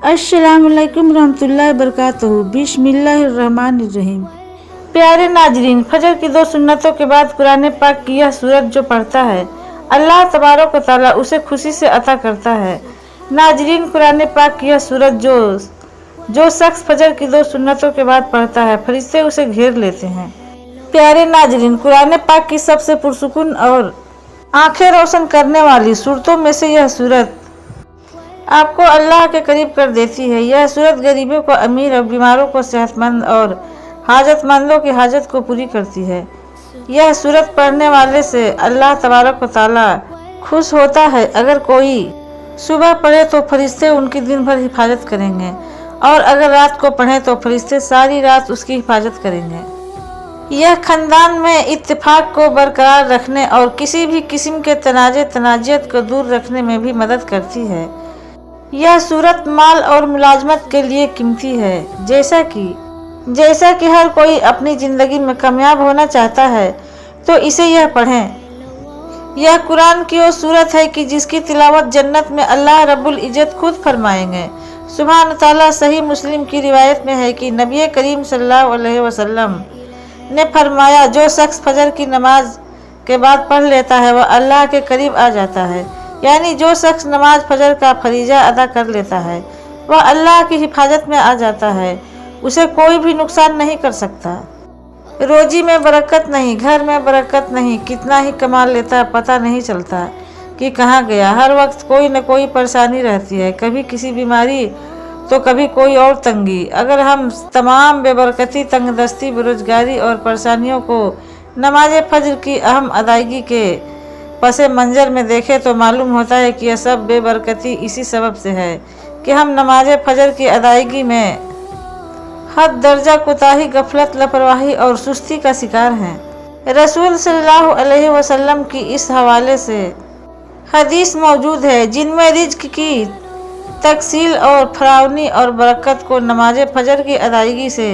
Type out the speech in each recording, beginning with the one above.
अस्सलाम वालेकुम रहमतुल्लाहि वबरकातुहू। बिस्मिल्लाहिर्रहमानिर्रहीम। प्यारे नाजरीन, फजर की 2 सुन्नतों के बाद कुरान पाक की यह सूरत जो पढ़ता है, अल्लाह तबारक व तआला उसे खुशी से अता करता है। नाजरीन, कुरान पाक की यह सूरत जो शख्स फजर की 2 सुन्नतों के बाद पढ़ता है, फरिश्ते उसे घेर लेते हैं। प्यारे नाजरीन, कुरान पाक की सबसे पुरसुकून और आंखें रोशन करने वाली सूरतों में से यह सूरत आपको अल्लाह के करीब कर देती है। यह सूरत गरीबों को अमीर और बीमारों को सेहतमंद और हाजतमंदों की हाजत को पूरी करती है। यह सूरत पढ़ने वाले से अल्लाह तबारक व तआला खुश होता है। अगर कोई सुबह पढ़े तो फरिश्ते उनकी दिन भर हिफाजत करेंगे, और अगर रात को पढ़े तो फरिश्ते सारी रात उसकी हिफाजत करेंगे। यह खानदान में इत्तेफाक को बरकरार रखने और किसी भी किस्म के तनाजियत को दूर रखने में भी मदद करती है। यह सूरत माल और मुलाजमत के लिए कीमती है। जैसा कि हर कोई अपनी ज़िंदगी में कामयाब होना चाहता है, तो इसे यह पढ़ें। यह कुरान की वो सूरत है कि जिसकी तिलावत जन्नत में अल्लाह रब्बुल इज़्ज़त खुद फरमाएंगे। सुभान ताला। सही मुस्लिम की रिवायत में है कि नबी करीम सल्लल्लाहु अलैहि वसल्लम ने फरमाया, जो शख्स फजर की नमाज के बाद पढ़ लेता है वह अल्लाह के करीब आ जाता है। यानी जो शख्स नमाज फजर का फरीजा अदा कर लेता है वह अल्लाह की हिफाजत में आ जाता है। उसे कोई भी नुकसान नहीं कर सकता। रोजी में बरकत नहीं, घर में बरकत नहीं, कितना ही कमा लेता पता नहीं चलता कि कहाँ गया। हर वक्त कोई न कोई परेशानी रहती है, कभी किसी बीमारी तो कभी कोई और तंगी। अगर हम तमाम बेबरकती, तंगदस्ती, बेरोजगारी और परेशानियों को नमाज फजर की अहम अदायगी के पसे मंजर में देखें तो मालूम होता है कि यह सब बेबरकती इसी सबब से है कि हम नमाज फजर की अदायगी में हद दर्जा कोताही, गफलत, लापरवाही और सुस्ती का शिकार हैं। रसूल सल्लल्लाहु अलैहि वसल्लम की इस हवाले से हदीस मौजूद है जिनमें रिज्क की तकसील और फरावनी और बरकत को नमाज फजर की अदायगी से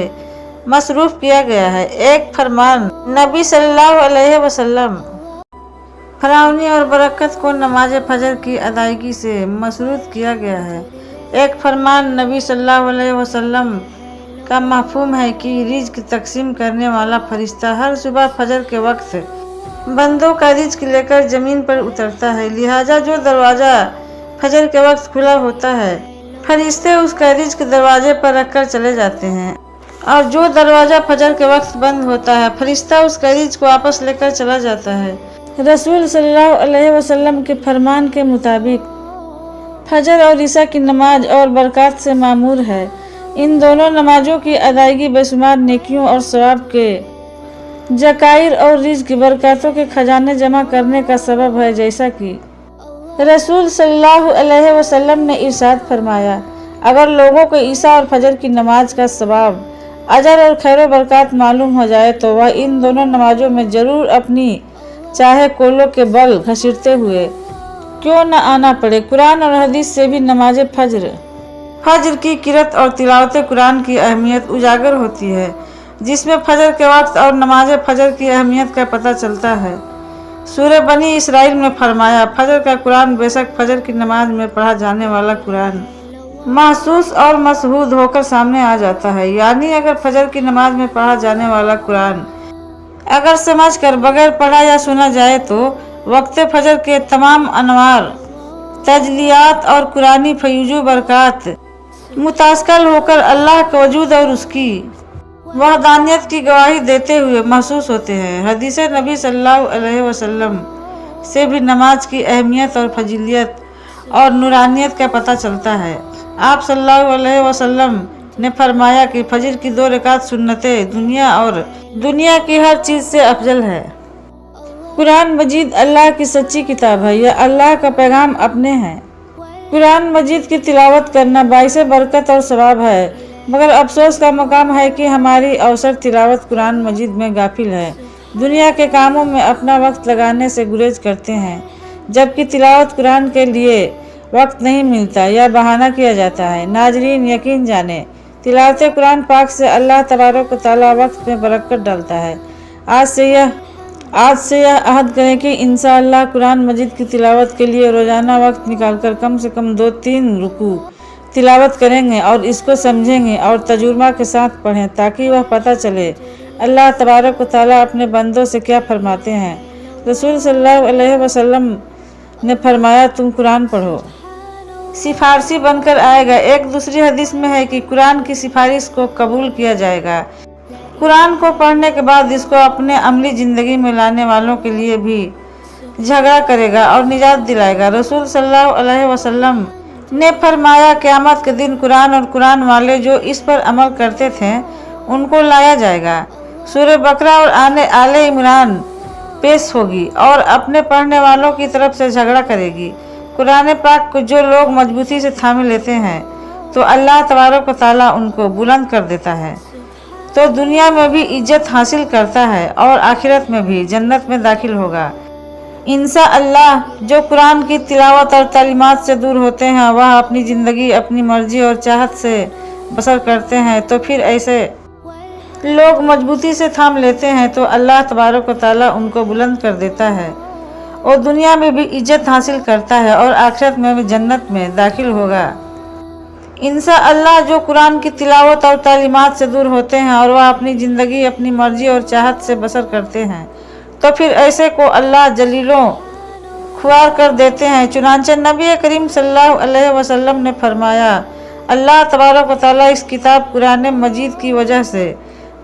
मसरूफ़ किया गया है। एक फरमान नबी सल्लल्लाहु अलैहि वसल्लम फरावनी और बरकत को नमाज फजर की अदायगी से मसरूफ़ किया गया है। एक फरमान नबी सल्लल्लाहु अलैहि वसल्लम का मफ़हूम है कि रिज्क तकसीम करने वाला फरिश्ता हर सुबह फजर के वक्त बंदों का रिज्क लेकर ज़मीन पर उतरता है। लिहाजा जो दरवाज़ा फजर के वक्त खुला होता है, फरिश्ते उसका रिज्क दरवाजे पर रखकर चले जाते हैं, और जो दरवाज़ा फजर के वक्त बंद होता है, फरिश्ता उसका रिज्क वापस लेकर चला जाता है। रसूल सल्लल्लाहु अलैहि वसल्लम के फरमान के मुताबिक फजर और ईशा की नमाज और बरकत से मामूर है। इन दोनों नमाजों की अदायगी बेशुमार नेकियों और सवाब के जकायर और रिज्क बरकतों के खजाने जमा करने का सबब है। जैसा कि रसूल सल्लल्लाहु अलैहि वसल्लम ने इरशाद फरमाया, अगर लोगों को ईशा और फजर की नमाज का सवाब, अजर और खैर बरकत मालूम हो जाए तो वह इन दोनों नमाजों में ज़रूर अपनी चाहे कोलों के बल घसीटते हुए क्यों न आना पड़े। कुरान और हदीस से भी नमाज फजर की किरत और तिलावत कुरान की अहमियत उजागर होती है, जिसमें फजर के वक्त और नमाज फजर की अहमियत का पता चलता है। सूरह बनी इसराइल में फरमाया, फजर का कुरान बेशक फजर की नमाज में पढ़ा जाने वाला कुरान महसूस और मशहूद होकर सामने आ जाता है। यानी अगर फजर की नमाज में पढ़ा जाने वाला कुरान अगर समझ कर बगैर पढ़ा या सुना जाए तो वक्त फजर के तमाम अनवार, तजलियात और कुरानी फयूजु बरकत मुतास्कल होकर अल्लाह के वजूद और उसकी वहदानियत की गवाही देते हुए महसूस होते हैं। हदीस नबी सल्लल्लाहु अलैहि वसल्लम से भी नमाज की अहमियत और फजीलियत और नूरानियत का पता चलता है। आप सल्लल्लाहु अलैहि वसल्लम ने फरमाया कि फजर की 2 रकात सुन्नतें दुनिया की हर चीज़ से अफजल है। कुरान मजीद अल्लाह की सच्ची किताब है। यह अल्लाह का पैगाम अपने हैं। कुरान मजीद की तिलावत करना बाइसे बरकत और सवाब है, मगर अफसोस का मकाम है कि हमारी अवसर तिलावत कुरान मजीद में गाफिल है। दुनिया के कामों में अपना वक्त लगाने से गुरेज करते हैं, जबकि तिलावत कुरान के लिए वक्त नहीं मिलता या बहाना किया जाता है। नाजरीन, यकीन जाने तिलावत कुरान पाक से अल्लाह तबारक व तआला वक्त में बरकत डालता है। आज से यह अहद करें कि इंशाअल्लाह कुरान मजीद की तिलावत के लिए रोज़ाना वक्त निकालकर कम से कम 2-3 रुकू तिलावत करेंगे और इसको समझेंगे और तजुर्बा के साथ पढ़ें ताकि वह पता चले अल्लाह तबारक व तआला अपने बंदों से क्या फरमाते हैं। रसूल सल्लल्लाहु अलैहि वसल्लम ने फरमाया, तुम कुरान पढ़ो, सिफारशी बनकर आएगा। एक दूसरी हदीस में है कि कुरान की सिफारिश को कबूल किया जाएगा। कुरान को पढ़ने के बाद इसको अपने अमली ज़िंदगी में लाने वालों के लिए भी झगड़ा करेगा और निजात दिलाएगा। रसूल सल्लल्लाहु अलैहि वसल्लम ने फरमाया, क़यामत के दिन कुरान और कुरान वाले जो इस पर अमल करते थे उनको लाया जाएगा। सूरह बकरा और आले इमरान पेश होगी और अपने पढ़ने वालों की तरफ से झगड़ा करेगी। कुरान पाक को जो लोग मजबूती से थामे लेते हैं तो अल्लाह तबारक व तआला उनको बुलंद कर देता है, तो दुनिया में भी इज्जत हासिल करता है और आखिरत में भी जन्नत में दाखिल होगा। इंशाअल्लाह जो कुरान की तिलावत और तालीमात से दूर होते हैं वह अपनी ज़िंदगी अपनी मर्जी और चाहत से बसर करते हैं, तो फिर ऐसे लोग मजबूती से थाम लेते हैं तो अल्लाह तबारक व तआला उनको बुलंद कर देता है और दुनिया में भी इज्जत हासिल करता है और आखिरत में भी जन्नत में दाखिल होगा। इंशाअल्लाह जो कुरान की तिलावत और तालीमात से दूर होते हैं और वह अपनी ज़िंदगी अपनी मर्जी और चाहत से बसर करते हैं तो फिर ऐसे को अल्लाह जलीलों खुआर कर देते हैं। चुनांचे नबी करीम सल्लल्लाहु अलैहि वसल्लम ने फरमाया, अल्लाह तबारक व तआला इस किताब कुरान मजीद की वजह से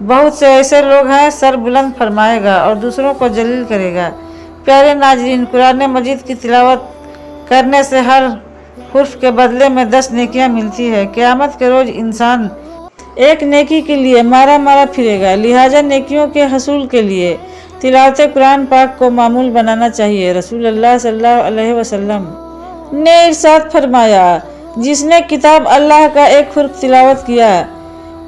बहुत से ऐसे लोग हैं सर बुलंद फरमाएगा और दूसरों को जलील करेगा। प्यारे नाजरीन, कुरान मजीद की तिलावत करने से हर हुर्फ के बदले में 10 नेकियां मिलती है। क़यामत के रोज़ इंसान एक नेकी के लिए मारा मारा फिरेगा, लिहाजा नेकियों के हसूल के लिए तिलावत कुरान पाक को मामूल बनाना चाहिए। रसूलुल्लाह सल्लल्लाहु अलैहि वसल्लम ने इरशाद फरमाया, जिसने किताब अल्लाह का एक हुर्फ तिलावत किया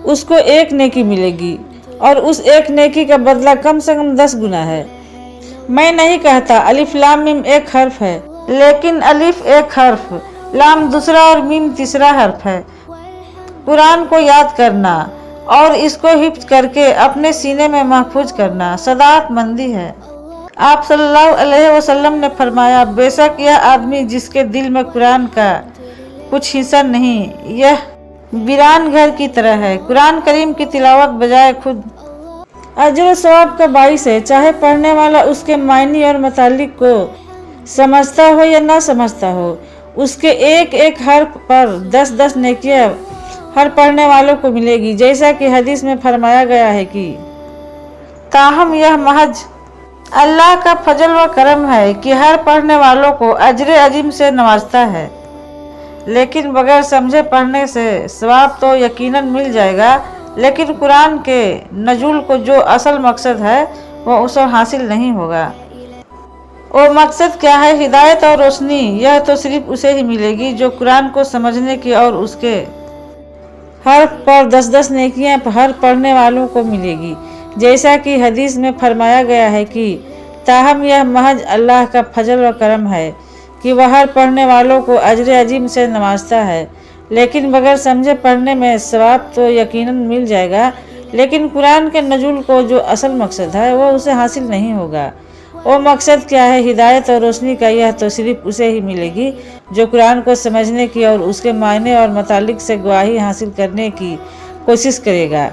उसको एक नेकी मिलेगी और उस एक नेकी का बदला कम से कम 10 गुना है। मैं नहीं कहता अलिफ लाम मीम एक हर्फ है, लेकिन अलिफ एक हर्फ, लाम दूसरा और मीम तीसरा हर्फ है। कुरान को याद करना और इसको हिफ्ज करके अपने सीने में महफूज करना सदातमंदी है। आप सल्लल्लाहु अलैहि वसल्लम ने फरमाया, बेशक यह आदमी जिसके दिल में कुरान का कुछ हिस्सा नहीं, यह वीरान घर की तरह है। कुरान करीम की तिलावत बजाय खुद अजर सवाब का बाइस है, चाहे पढ़ने वाला उसके मायने और मतलब को समझता हो या ना समझता हो। उसके एक एक हर्फ पर 10-10 नेकियां हर पढ़ने वालों को मिलेगी, जैसा कि हदीस में फरमाया गया है कि ताहम यह महज अल्लाह का फजल व करम है कि हर पढ़ने वालों को अजर अजीम से नवाजता है, लेकिन बगैर समझे पढ़ने से सवाब तो यकीनन मिल जाएगा, लेकिन कुरान के नजुल को जो असल मकसद है वो उसे हासिल नहीं होगा। वो मकसद क्या है? हिदायत और रोशनी, यह तो सिर्फ उसे ही मिलेगी जो कुरान को समझने की और उसके हर पर 10-10 नेकियां हर पढ़ने वालों को मिलेगी, जैसा कि हदीस में फरमाया गया है कि ताहम यह महज अल्लाह का फजल व करम है कि वह हर पढ़ने वालों को अजर अजीम से नवाजता है, लेकिन बगैर समझे पढ़ने में सवाब तो यकीनन मिल जाएगा, लेकिन कुरान के नजुल को जो असल मकसद है वो उसे हासिल नहीं होगा। वो मकसद क्या है? हिदायत और रोशनी का, यह तो सिर्फ उसे ही मिलेगी जो कुरान को समझने की और उसके मायने और मतलब से गवाही हासिल करने की कोशिश करेगा।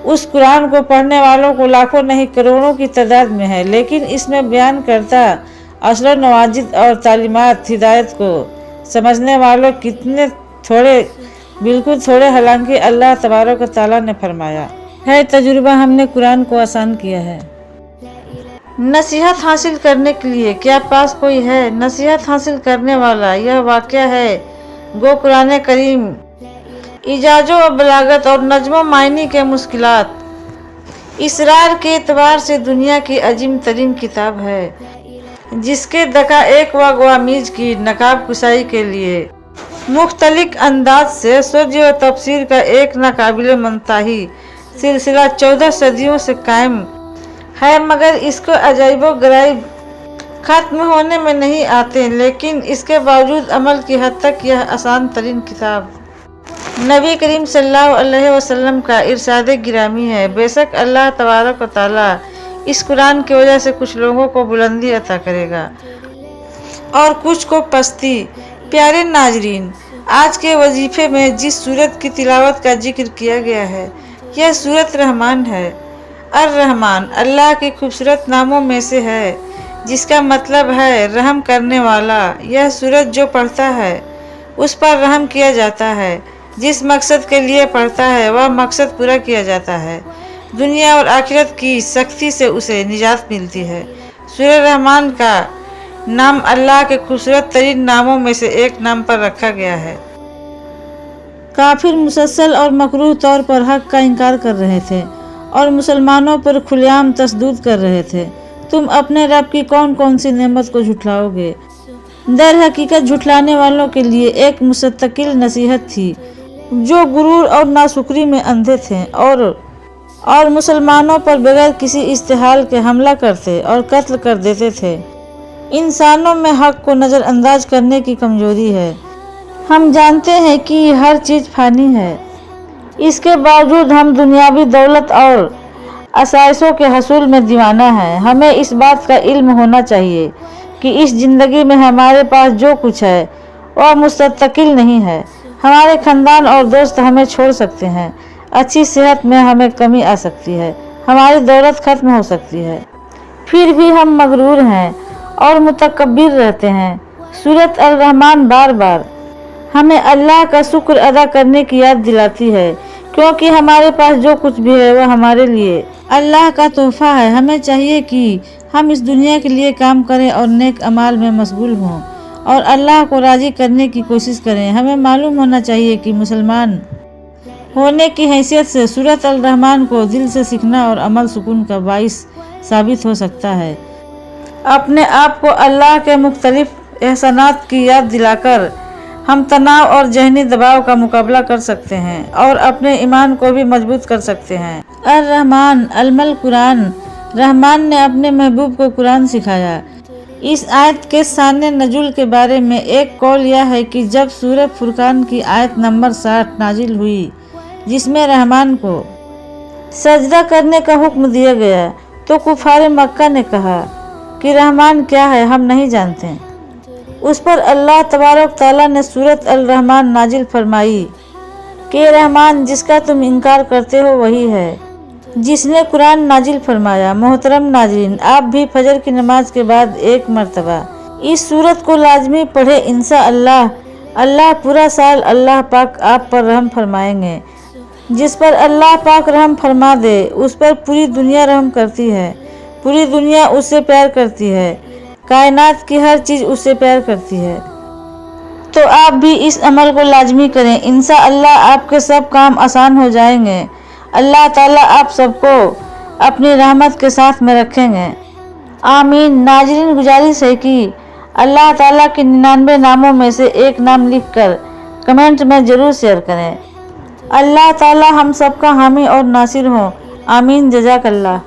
उस कुरान को पढ़ने वालों को लाखों नहीं करोड़ों की तादाद में है, लेकिन इसमें बयान करता असर नवाजिद और तालीमात हिदायत को समझने वालों कितने थोड़े, बिल्कुल थोड़े, हालांकि अल्लाह तबारक व तआला ने फरमाया है, तजुर्बा हमने कुरान को आसान किया है। नसीहत हासिल करने के लिए क्या पास कोई है नसीहत हासिल करने वाला? यह वाक़या है गो कुरान करीम इजाज़ो व बलागत और नज़्मो मायनी के मुश्किलात इसरार के एतबार से दुनिया की अजीम तरीन किताब है, जिसके दकाएक व गवामीज की नकाब कुशाई के लिए मुख्तलिफ अंदाज से सर्ज व तफसीर का एक नाकाबिल मुंतही सिलसिला 14 सदियों से कायम है, मगर इसको अजाइबो गराइब ख़त्म होने में नहीं आते, लेकिन इसके बावजूद अमल की हद तक यह आसान तरीन किताब नबी करीम सल्लल्लाहु अलैहि वसल्लम का इरशाद गिरामी है। बेशक अल्लाह तबारक व तआला इस कुरान की वजह से कुछ लोगों को बुलंदी अता करेगा और कुछ को पस्ती। प्यारे नाजरीन, آج کے وظیفے میں جس سورت کی تلاوت کا ذکر کیا گیا ہے یہ سورت رحمان ہے۔ الرحمن اللہ کے خوبصورت ناموں میں سے ہے جس کا مطلب ہے رحم کرنے والا۔ یہ سورت جو پڑھتا ہے اس پر رحم کیا جاتا ہے، جس مقصد کے لیے پڑھتا ہے وہ مقصد پورا کیا جاتا ہے، دنیا اور آخرت کی سختی سے اسے نجات ملتی ہے۔ سورہ رحمان کا نام اللہ کے خوبصورت ترین ناموں میں سے ایک نام پر رکھا گیا ہے۔ کافر مسلسل اور مکروہ طور پر حق کا انکار کر رہے تھے اور مسلمانوں پر کھلے عام تشدد کر رہے تھے۔ تم اپنے رب کی کون کون سی نعمت کو جھٹلاؤ گے؟ در حقیقت جھٹلانے والوں کے لیے ایک مستقل نصیحت تھی جو غرور اور ناشکری میں اندھے تھے اور مسلمانوں پر بغیر کسی استحال کے حملہ کرتے اور قتل کر دیتے تھے۔ انسانوں میں حق کو نظر انداز کرنے کی کمزوری ہے۔ ہم جانتے ہیں کہ ہر چیز فانی ہے، اس کے باوجود ہم دنیاوی دولت اور آسائشوں کے حصول میں دیوانہ ہیں۔ ہمیں اس بات کا علم ہونا چاہیے کہ اس زندگی میں ہمارے پاس جو کچھ ہے وہ مستقل نہیں ہے۔ ہمارے خاندان اور دوست ہمیں چھوڑ سکتے ہیں، اچھی صحت میں ہمیں کمی آ سکتی ہے، ہماری دولت ختم ہو سکتی ہے، پھر بھی ہم مغرور ہیں اور متکبر رہتے ہیں۔ سورۃ الرحمن بار بار ہمیں اللہ کا شکر ادا کرنے کی یاد دلاتی ہے کیونکہ ہمارے پاس جو کچھ بھی ہے وہ ہمارے لیے اللہ کا تحفہ ہے۔ ہمیں چاہیے کہ ہم اس دنیا کے لیے کام کریں اور نیک اعمال میں مشغول ہوں اور اللہ کو راضی کرنے کی کوشش کریں۔ ہمیں معلوم ہونا چاہیے کہ مسلمان ہونے کی حیثیت سے سورۃ الرحمن کو دل سے سیکھنا اور عمل سکون کا باعث ثابت ہو سکتا ہے۔ اپنے آپ کو اللہ کے مختلف احسانات کی یاد دلا کر ہم تناؤ اور ذہنی دباؤ کا مقابلہ کر سکتے ہیں اور اپنے ایمان کو بھی مضبوط کر سکتے ہیں۔ الرحمن علم القرآن، رحمان نے اپنے محبوب کو قرآن سکھایا۔ اس آیت کے شان نزول کے بارے میں ایک قول یہ ہے کہ جب سورہ فرقان کی آیت نمبر 60 نازل ہوئی جس میں رحمان کو سجدہ کرنے کا حکم دیا گیا تو کفار مکہ نے کہا کہ رحمان کیا ہے، ہم نہیں جانتے۔ اس پر اللہ تبارک تعالیٰ نے سورۃ الرحمن نازل فرمائی کہ رحمان جس کا تم انکار کرتے ہو وہی ہے جس نے قرآن نازل فرمایا۔ محترم ناظرین، آپ بھی فجر کی نماز کے بعد ایک مرتبہ اس سورت کو لازمی پڑھیں۔ انشاءاللہ اللہ پورا سال اللہ پاک آپ پر رحم فرمائیں گے۔ جس پر اللہ پاک رحم فرما دے اس پر پوری دنیا رحم کرتی ہے، پوری دنیا اس سے پیار کرتی ہے، کائنات کی ہر چیز اس سے پیار کرتی ہے۔ تو آپ بھی اس عمل کو لازمی کریں، انشاءاللہ آپ کے سب کام آسان ہو جائیں گے۔ اللہ تعالیٰ آپ سب کو اپنی رحمت کے ساتھ میں رکھیں گے، آمین۔ ناظرین، گزارش ہے کہ اللہ تعالیٰ کے 99 ناموں میں سے ایک نام لکھ کر کمنٹ میں ضرور شیئر کریں۔ اللہ تعالیٰ ہم سب کا حامی اور ناصر ہو، آمین۔ جزاک اللہ۔